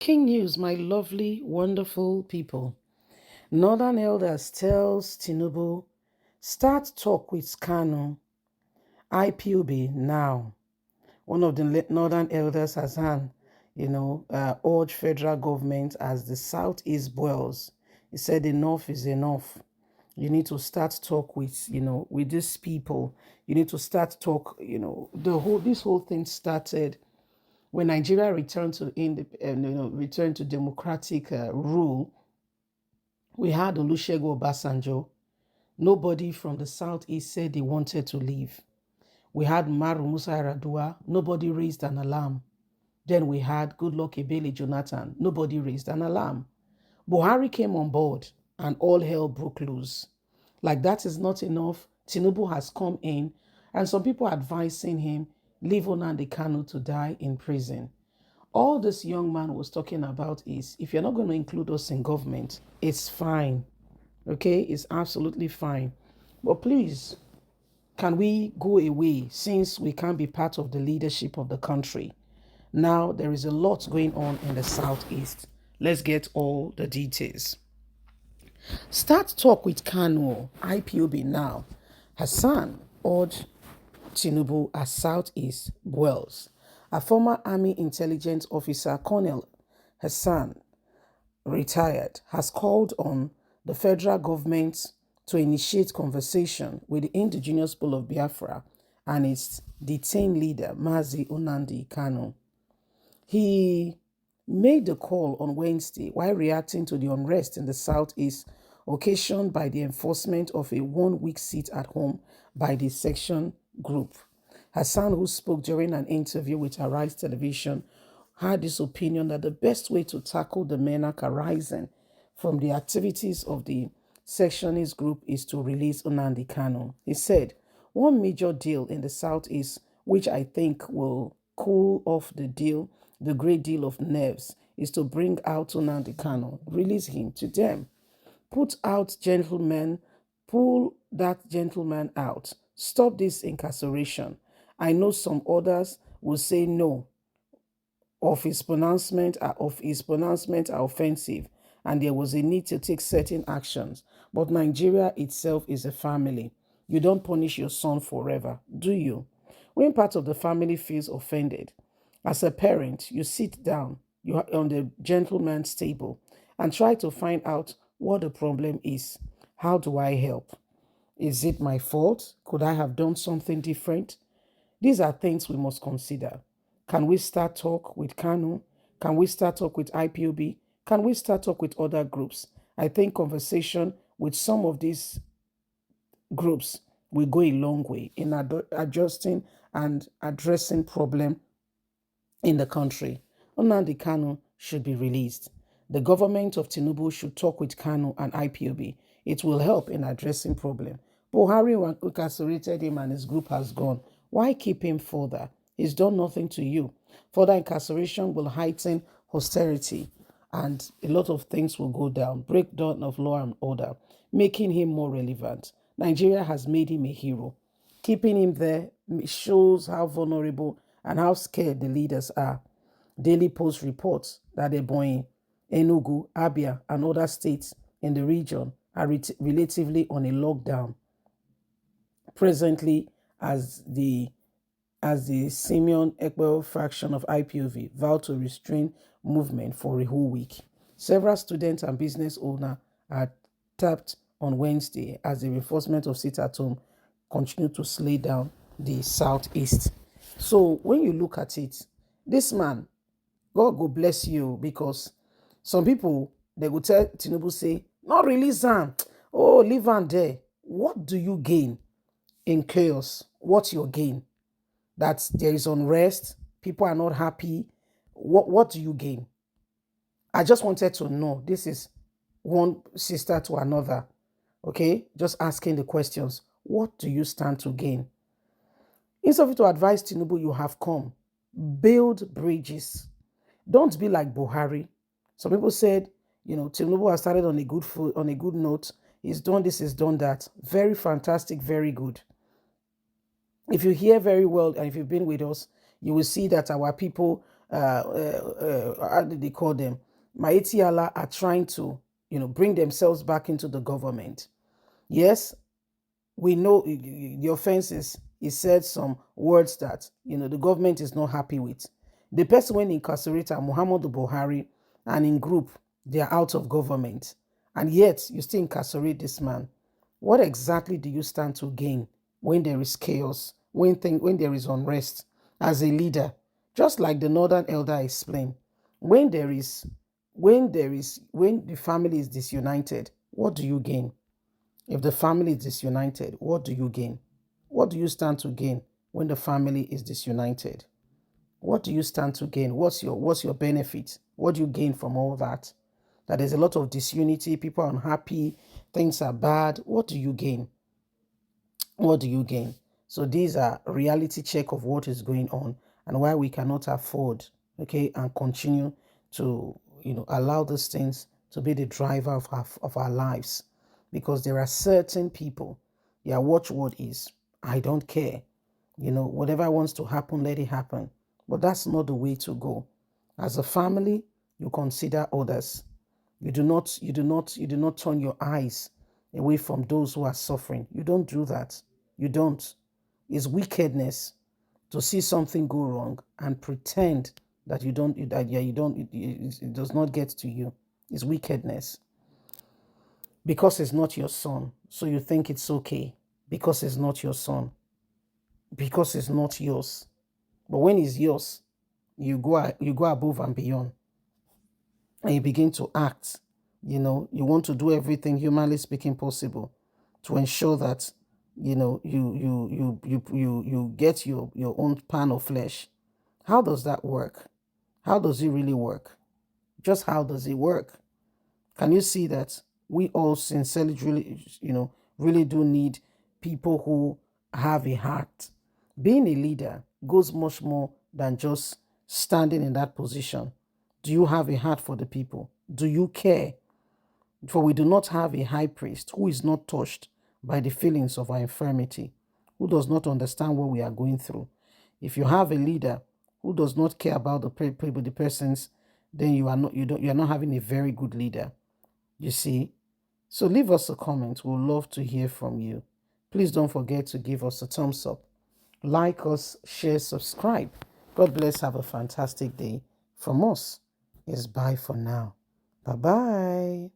King news, my lovely, wonderful people. Northern Elders tells Tinubu, start talk with Kanu, IPOB now. One of the Northern Elders has urged federal government as the Southeast boils. He said enough is enough. You need to start talk with these people. You need to start talk, this whole thing started when Nigeria returned to returned to democratic rule. We had Olusegun Obasanjo. Nobody from the southeast said they wanted to leave. We had Maru Musa Yar'Adua. Nobody raised an alarm. Then we had Goodluck Ebele Jonathan. Nobody raised an alarm. Buhari came on board and all hell broke loose. Like that is not enough. Tinubu has come in and some people advising him, leave Nnamdi Kanu to die in prison. All this young man was talking about is, if you're not going to include us in government, it's fine. Okay, it's absolutely fine. But please, can we go away since we can't be part of the leadership of the country? Now, there is a lot going on in the Southeast. Let's get all the details. Start talk with Kanu, IPOB now. Hassan urged Tinubu as Southeast boils. A former Army intelligence officer, Colonel Hassan, retired, has called on the federal government to initiate conversation with the indigenous people of Biafra and its detained leader, Mazi Nnamdi Kanu. He made the call on Wednesday while reacting to the unrest in the Southeast occasioned by the enforcement of a one-week sit at home by the section group. Hassan, who spoke during an interview with Arise Television, had this opinion that the best way to tackle the menace arising from the activities of the sectionist group is to release Nnamdi Kanu. He said, one major deal in the Southeast, which I think will cool off the great deal of nerves, is to bring out Nnamdi Kanu, release him to them. Pull that gentleman out. Stop this incarceration. I know some others will say no. His pronouncement are offensive, and there was a need to take certain actions. But Nigeria itself is a family. You don't punish your son forever, do you? When part of the family feels offended, as a parent, you sit down, you are on the gentleman's table, and try to find out what the problem is. How do I help? Is it my fault? Could I have done something different? These are things we must consider. Can we start talk with Kanu? Can we start talk with IPOB? Can we start talk with other groups? I think conversation with some of these groups will go a long way in adjusting and addressing problem in the country. Nnamdi Kanu should be released. The government of Tinubu should talk with Kanu and IPOB. It will help in addressing problem. Buhari incarcerated him and his group has gone. Why keep him further? He's done nothing to you. Further incarceration will heighten austerity and a lot of things will go down. Breakdown of law and order, making him more relevant. Nigeria has made him a hero. Keeping him there shows how vulnerable and how scared the leaders are. Daily Post reports that Ebonyi, Enugu, Abia, and other states in the region are relatively on a lockdown. Presently, as the Simeon Ekpel faction of IPOV vowed to restrain movement for a whole week. Several students and business owners are tapped on Wednesday as the reinforcement of sit-at-home continue to slay down the Southeast. So when you look at it, this man, God go bless you, because some people, they go tell Tinubu, say, not release him. Oh, leave him there. What do you gain in chaos? What's your gain? That there is unrest, people are not happy. What do you gain? I just wanted to know. This is one sister to another. Okay? Just asking the questions. What do you stand to gain? Instead of you to advise Tinubu, you have come. Build bridges. Don't be like Buhari. Some people said, Tinubu has started on a good foot, on a good note. He's done this, he's done that. Very fantastic, very good. If you hear very well, and if you've been with us, you will see that our people, how did they call them? Maitiala are trying to, bring themselves back into the government. Yes, we know the offense is he said some words that the government is not happy with. The person when incarcerated Muhammadu Buhari and in group they are out of government, and yet you still incarcerate this man. What exactly do you stand to gain when there is chaos, when there is unrest as a leader? Just like the Northern Elder explained, when there is when the family is disunited, what do you gain? If the family is disunited, what do you gain? What do you stand to gain when the family is disunited? What do you stand to gain? What's your benefit? What do you gain from all that? That there's a lot of disunity, people are unhappy, things are bad. What do you gain? What do you gain? So these are reality check of what is going on and why we cannot afford, okay, and continue to, allow these things to be the driver of our lives. Because there are certain people, their watchword is, I don't care. Whatever wants to happen, let it happen. But that's not the way to go. As a family, you consider others. You do not turn your eyes away from those who are suffering. You don't do that. You don't. It's wickedness to see something go wrong and pretend that you don't, that yeah, you don't, it does not get to you. It's wickedness. Because it's not your son, so you think it's okay. Because it's not your son. Because it's not yours. But when it's yours, you go above and beyond. And you begin to act. You want to do everything humanly speaking possible to ensure that you get your own pan of flesh. How does that work? How does it really work? Just how does it work? Can you see that we all sincerely really do need people who have a heart? Being a leader goes much more than just standing in that position. Do you have a heart for the people? Do you care? For we do not have a high priest who is not touched by the feelings of our infirmity, who does not understand what we are going through. If you have a leader who does not care about the persons, then you are not having a very good leader. You see? So leave us a comment. We'd love to hear from you. Please don't forget to give us a thumbs up. Like us, share, subscribe. God bless. Have a fantastic day. From us, it's bye for now. Bye-bye.